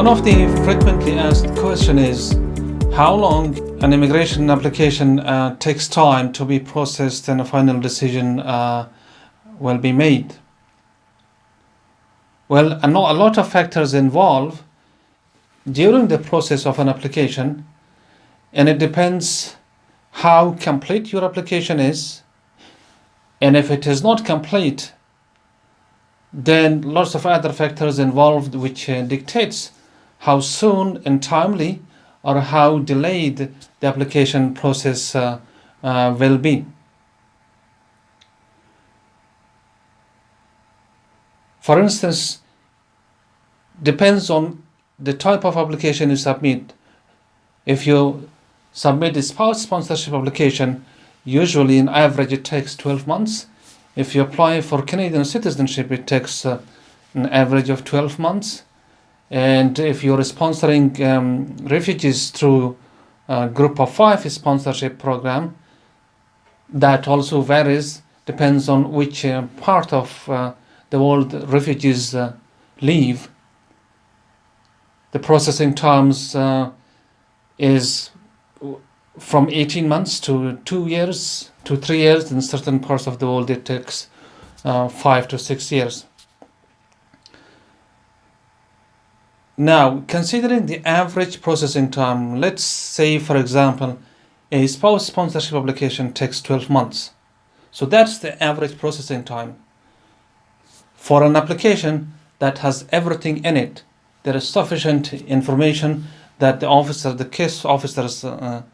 One of the frequently asked questions is how long an immigration application takes time to be processed and a final decision will be made. Well, a lot of factors involved during the process of an application, and it depends how complete your application is, and if it is not complete, then lots of other factors involved which dictates how soon and timely or how delayed the application process will be. For instance, depends on the type of application you submit. If you submit a spouse sponsorship application, usually in average it takes 12 months. If you apply for Canadian citizenship, it takes an average of 12 months. And if you're sponsoring refugees through a Group of 5 sponsorship program, that also varies, depends on which part of the world refugees live. The processing times is from 18 months to 2 years to 3 years. In certain parts of the world, it takes 5 to 6 years. Now, considering the average processing time, let's say, for example, a spouse sponsorship application takes 12 months. So that's the average processing time. For an application that has everything in it, there is sufficient information that the case officers are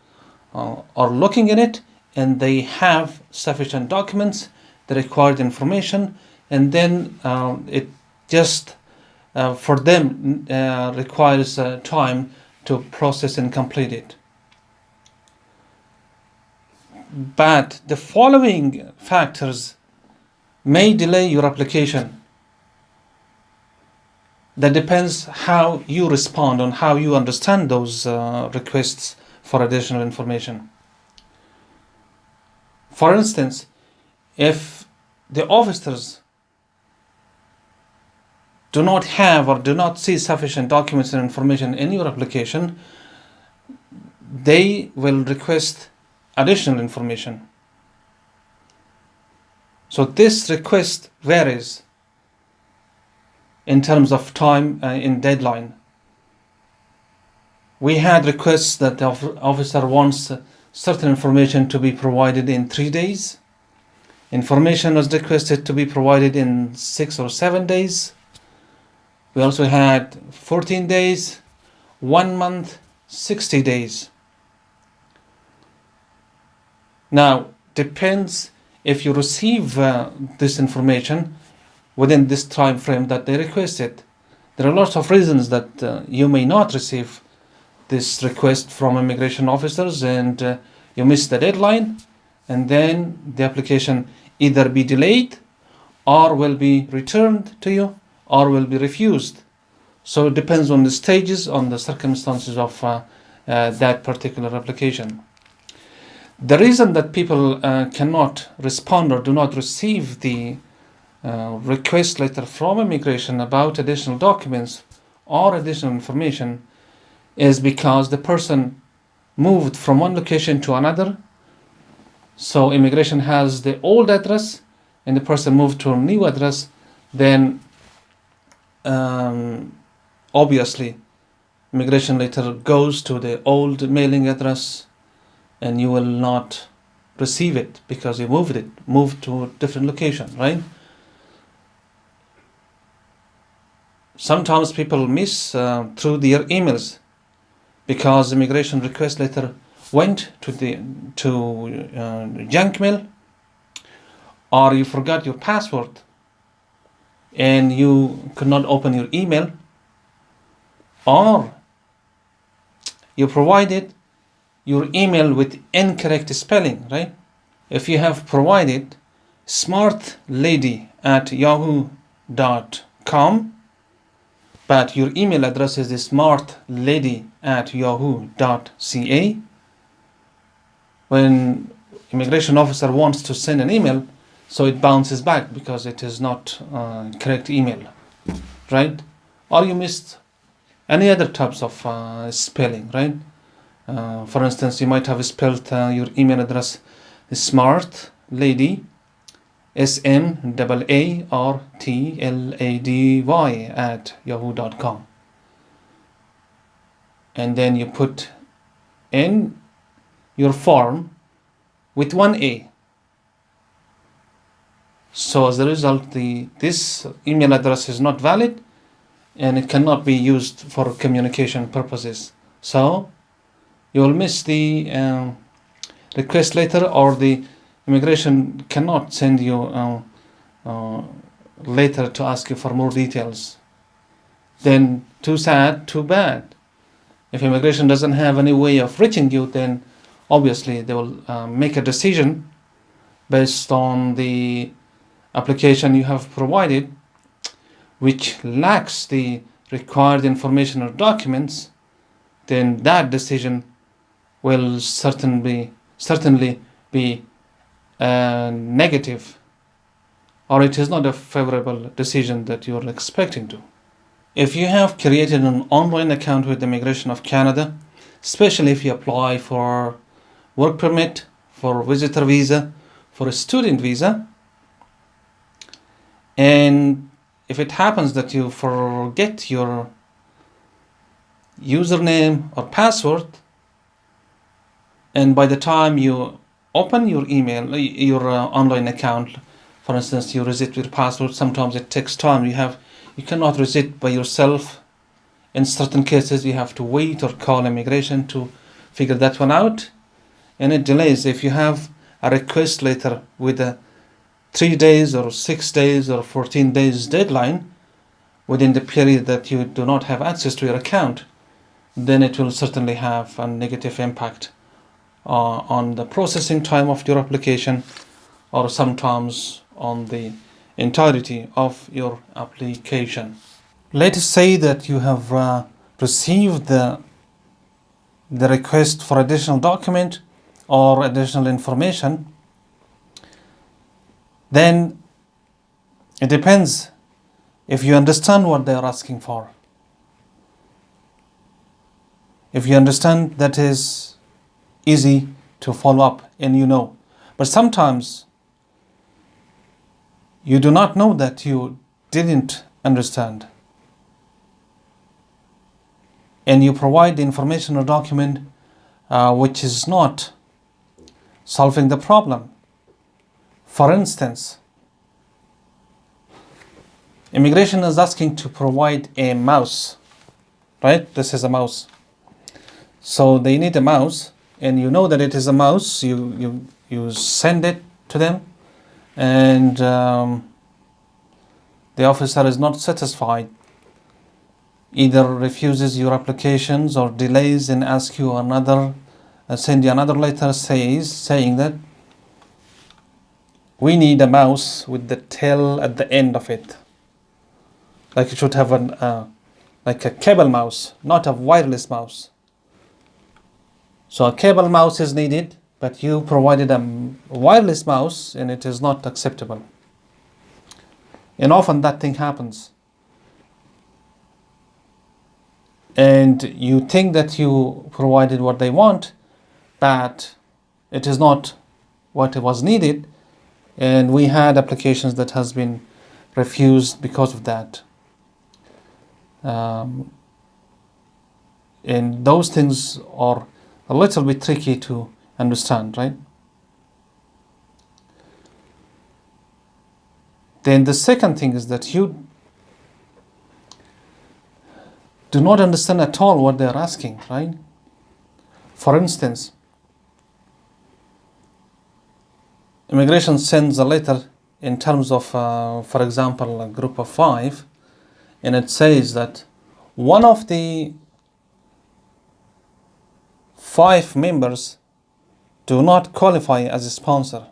looking in it, and they have sufficient documents, the required information, and then it just for them requires time to process and complete it. But the following factors may delay your application. That depends how you respond and how you understand those requests for additional information. For instance, if the officers do not have or do not see sufficient documents and information in your application, they will request additional information. So this request varies in terms of time in deadline. We had requests that the officer wants certain information to be provided in 3 days. Information was requested to be provided in 6 or 7 days. We also had 14 days, 1 month, 60 days. Now, depends if you receive this information within this time frame that they requested. There are lots of reasons that you may not receive this request from immigration officers, and you miss the deadline, and then the application either be delayed or will be returned to you or will be refused. So it depends on the stages, on the circumstances of that particular application. The reason that people cannot respond or do not receive the request letter from immigration about additional documents or additional information is because the person moved from one location to another. So immigration has the old address and the person moved to a new address, then obviously immigration letter goes to the old mailing address and you will not receive it because you moved to a different location, right? Sometimes people miss through their emails because immigration request letter went to junk mail, or you forgot your password and you could not open your email, or you provided your email with incorrect spelling, right? If you have provided smartlady@yahoo.com, but your email address is smartlady@yahoo.ca, when immigration officer wants to send an email, so it bounces back because it is not correct email, right? Or you missed any other types of spelling, right? For instance, you might have spelled your email address smart lady, SMAARTLADY at yahoo.com, and then you put in your form with one A. So as a result, this email address is not valid and it cannot be used for communication purposes. So you will miss the request letter, or the immigration cannot send you later to ask you for more details. Then too sad, too bad. If immigration doesn't have any way of reaching you, then obviously they will make a decision based on the application you have provided, which lacks the required information or documents. Then that decision will certainly be negative, or it is not a favorable decision that you're expecting to. If you have created an online account with the Immigration of Canada, especially if you apply for work permit, for visitor visa, for a student visa, and if it happens that you forget your username or password, and by the time you open your email, your online account, for instance, you reset your password, sometimes it takes time. You cannot reset by yourself. In certain cases, you have to wait or call immigration to figure that one out, and it delays. If you have a request letter with a 3 days or 6 days or 14 days deadline within the period that you do not have access to your account, then it will certainly have a negative impact on the processing time of your application, or sometimes on the entirety of your application. Let us say that you have received the request for additional document or additional information. Then it depends if you understand what they are asking for. If you understand, that is easy to follow up and you know. But sometimes you do not know that you didn't understand, and you provide the information or document which is not solving the problem. For instance, immigration is asking to provide a mouse, right? This is a mouse. So they need a mouse, and you know that it is a mouse. You send it to them, and the officer is not satisfied, either refuses your applications or delays and asks you send you another letter saying that we need a mouse with the tail at the end of it. Like it should have like a cable mouse, not a wireless mouse. So a cable mouse is needed, but you provided a wireless mouse and it is not acceptable. And often that thing happens. And you think that you provided what they want, but it is not what was needed. And we had applications that has been refused because of that. And those things are a little bit tricky to understand, right? Then the second thing is that you do not understand at all what they are asking, right? For instance, immigration sends a letter in terms of, for example, a group of 5, and it says that one of the 5 members do not qualify as a sponsor.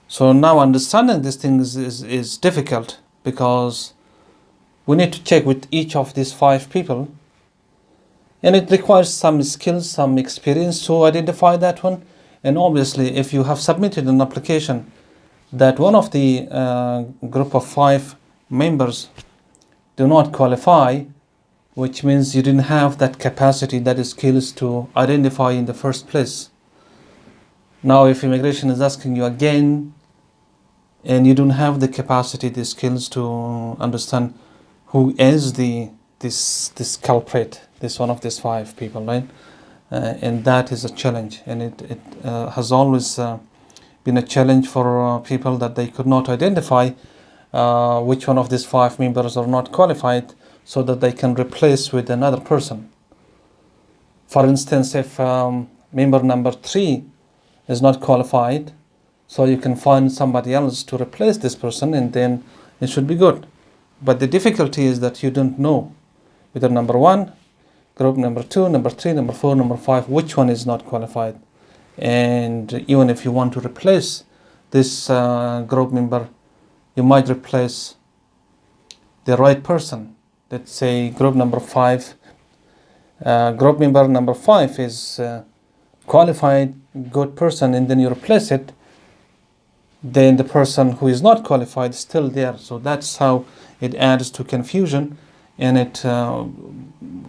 So now understanding these things is difficult, because we need to check with each of these 5 people, and it requires some skills, some experience to identify that one. And obviously, if you have submitted an application that one of the group of 5 members do not qualify, which means you didn't have that capacity, that skills to identify in the first place. Now, if immigration is asking you again, and you don't have the capacity, the skills to understand who is this culprit, this one of these 5 people, right? And that is a challenge, and it has always been a challenge for people that they could not identify which one of these 5 members are not qualified, so that they can replace with another person. For instance, if member number 3 is not qualified, so you can find somebody else to replace this person, and then it should be good. But the difficulty is that you don't know whether number 1, group number 2, number 3, number 4, number 5, which one is not qualified. And even if you want to replace this group member, you might replace the right person. Let's say group number 5, group member number 5 is qualified, good person, and then you replace it, then the person who is not qualified is still there. So that's how it adds to confusion, and it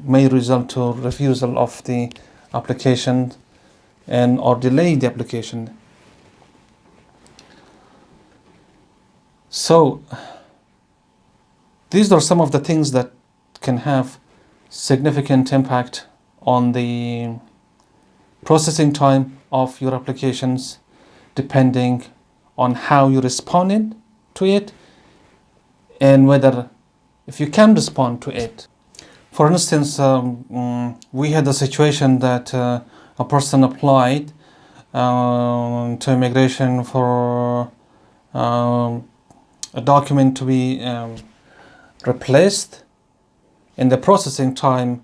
may result to refusal of the application and or delay the application. So these are some of the things that can have significant impact on the processing time of your applications, depending on how you responded to it and whether if you can respond to it. For instance, we had a situation that a person applied to immigration for a document to be replaced, and the processing time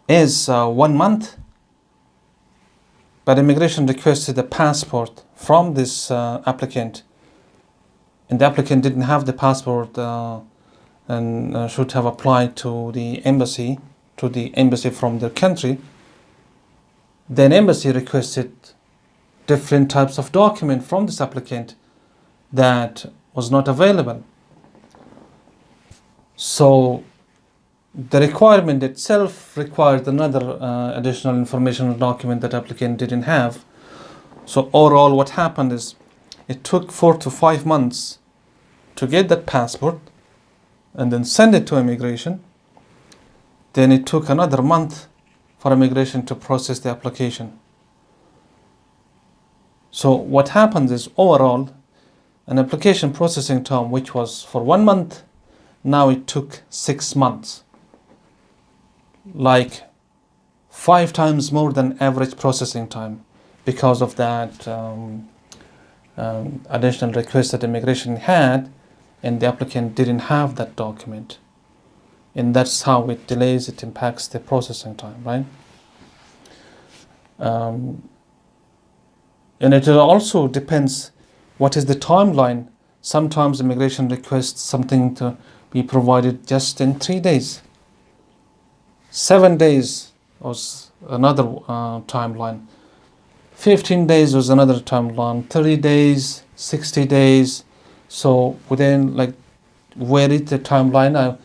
is 1 month, but immigration requested a passport from this applicant, and the applicant didn't have the passport and should have applied to the embassy from their country. Then embassy requested different types of document from this applicant that was not available. So the requirement itself required another additional information or document that applicant didn't have. So overall what happened is it took 4 to 5 months to get that passport and then send it to immigration. Then it took another month for immigration to process the application. So what happens is overall an application processing time which was for 1 month, now it took 6 months. Like 5 times more than average processing time because of that additional request that immigration had, and the applicant didn't have that document. And that's how it delays, it impacts the processing time, right? And it also depends what is the timeline. Sometimes immigration requests something to be provided just in 3 days. 7 days was another timeline. 15 days was another timeline. 30 days, 60 days. So within, like, where is the timeline?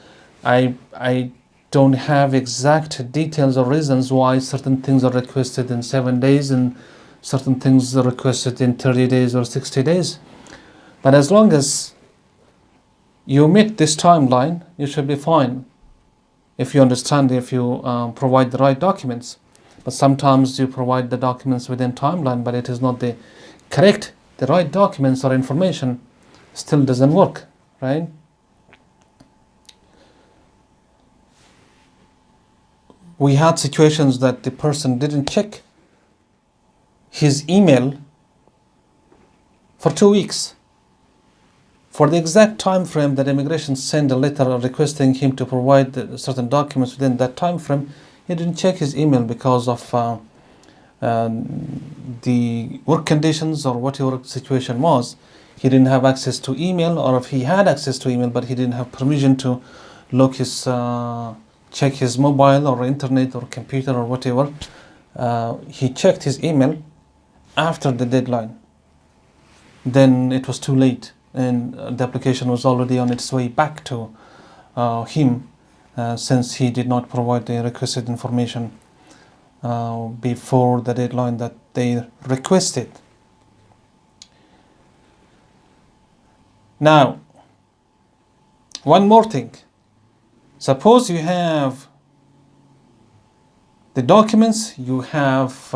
I don't have exact details or reasons why certain things are requested in 7 days and certain things are requested in 30 days or 60 days. But as long as you meet this timeline, you should be fine. If you understand, if you provide the right documents. But sometimes you provide the documents within timeline, but it is not the correct, the right documents or information still doesn't work, right? We had situations that the person didn't check his email for 2 weeks. For the exact time frame that immigration sent a letter requesting him to provide certain documents within that time frame, he didn't check his email because of the work conditions or whatever situation was. He didn't have access to email, or if he had access to email but he didn't have permission to look his check his mobile or internet or computer or whatever, he checked his email after the deadline. Then it was too late. and the application was already on its way back to him, since he did not provide the requested information before the deadline that they requested. Now, one more thing. Suppose you have the documents, you have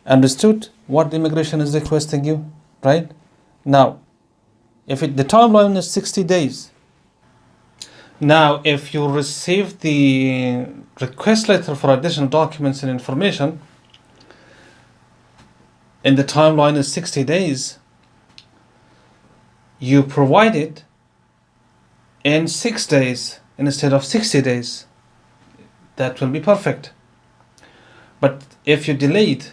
understood what the immigration is requesting you, right? Now, if the timeline is 60 days, now if you receive the request letter for additional documents and information, and the timeline is 60 days, you provide it in 6 days instead of 60 days. That will be perfect. But if you delayed,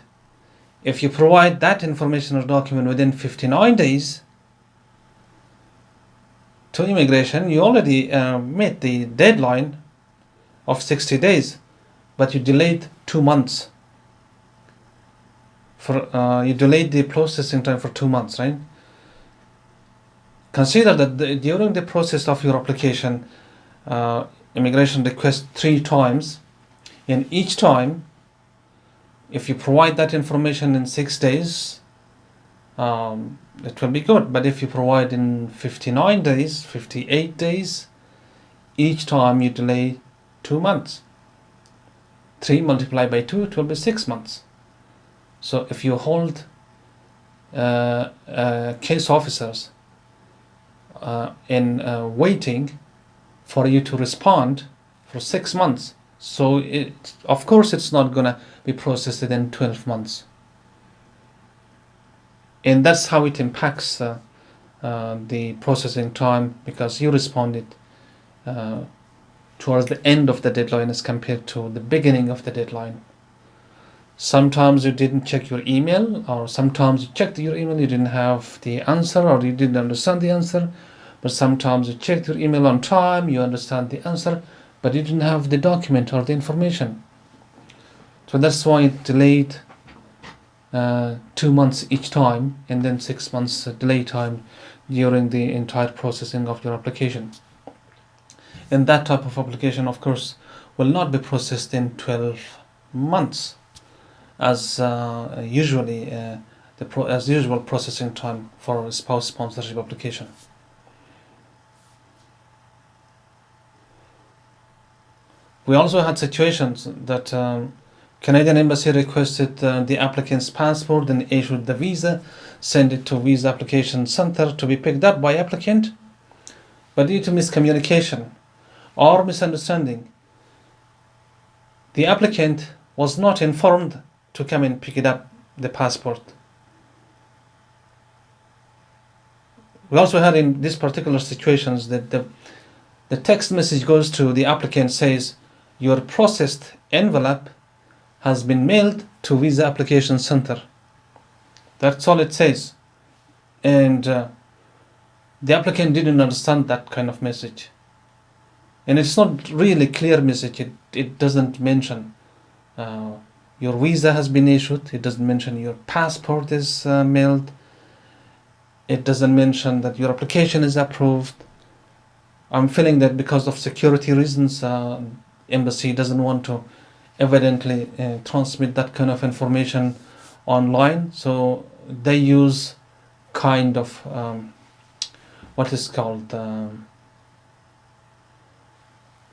if you provide that information or document within 59 days to immigration, you already met the deadline of 60 days, but you delayed 2 months. You delayed the processing time for 2 months, right? Consider that during the process of your application, immigration requests 3 times, and each time, if you provide that information in 6 days, it will be good. But if you provide in 59 days, 58 days, each time you delay 2 months. 3 multiplied by 2, it will be 6 months. So if you hold case officers in waiting for you to respond for 6 months, so of course it's not gonna be processed in 12 months. And that's how it impacts the processing time, because you responded towards the end of the deadline as compared to the beginning of the deadline. Sometimes you didn't check your email, or sometimes you checked your email, you didn't have the answer, or you didn't understand the answer. But sometimes you checked your email on time, you understand the answer, but you didn't have the document or the information. So that's why it delayed 2 months each time, and then 6 months delay time during the entire processing of your application. And that type of application, of course, will not be processed in 12 months as usually as usual processing time for a spouse sponsorship application. We also had situations that Canadian Embassy requested the applicant's passport and issued the visa, sent it to Visa Application Center to be picked up by applicant, but due to miscommunication or misunderstanding, the applicant was not informed to come and pick it up, the passport. We also had in these particular situations that the text message goes to the applicant, says, your processed envelope has been mailed to Visa Application Center. That's all it says. And the applicant didn't understand that kind of message. And it's not really clear message. It doesn't mention your visa has been issued. It doesn't mention your passport is mailed. It doesn't mention that your application is approved. I'm feeling that because of security reasons, embassy doesn't want to evidently transmit that kind of information online. So they use kind of what is called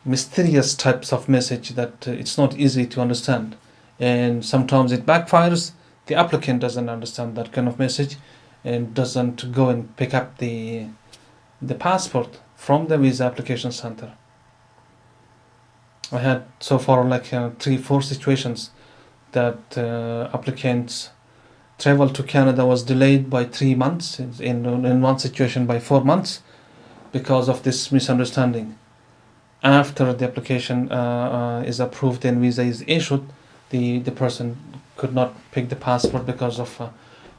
mysterious types of message that it's not easy to understand. And sometimes it backfires. The applicant doesn't understand that kind of message and doesn't go and pick up the passport from the Visa Application Center. I had so far like 3-4 situations that applicants travel to Canada was delayed by 3 months, in one situation by 4 months, because of this misunderstanding. After the application is approved and visa is issued, the person could not pick the passport because of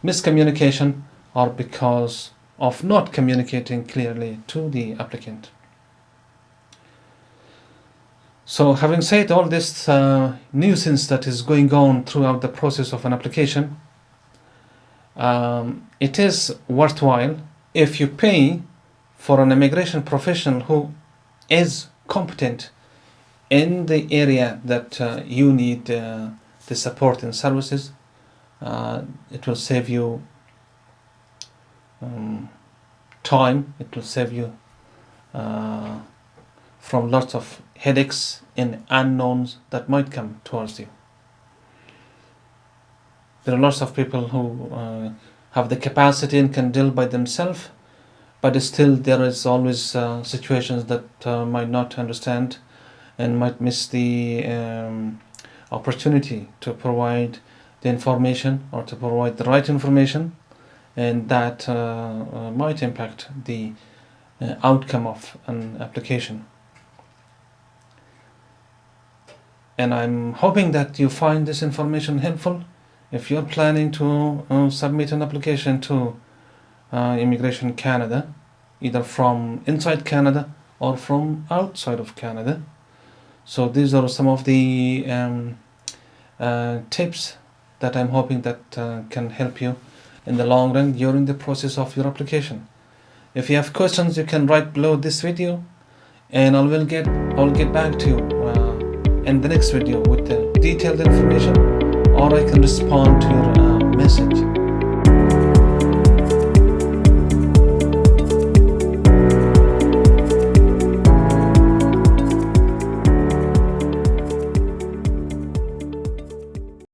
miscommunication or because of not communicating clearly to the applicant. So having said all this nuisance that is going on throughout the process of an application, it is worthwhile if you pay for an immigration professional who is competent in the area that you need the support and services. It will save you time. It will save you from lots of headaches and unknowns that might come towards you. There are lots of people who have the capacity and can deal by themselves, but still there is always situations that might not understand and might miss the opportunity to provide the information or to provide the right information, and that might impact the outcome of an application. And I'm hoping that you find this information helpful if you're planning to submit an application to Immigration Canada, either from inside Canada or from outside of Canada. So these are some of the tips that I'm hoping that can help you in the long run during the process of your application. If you have questions, you can write below this video, and I'll get back to you in the next video with the detailed information, or I can respond to your message.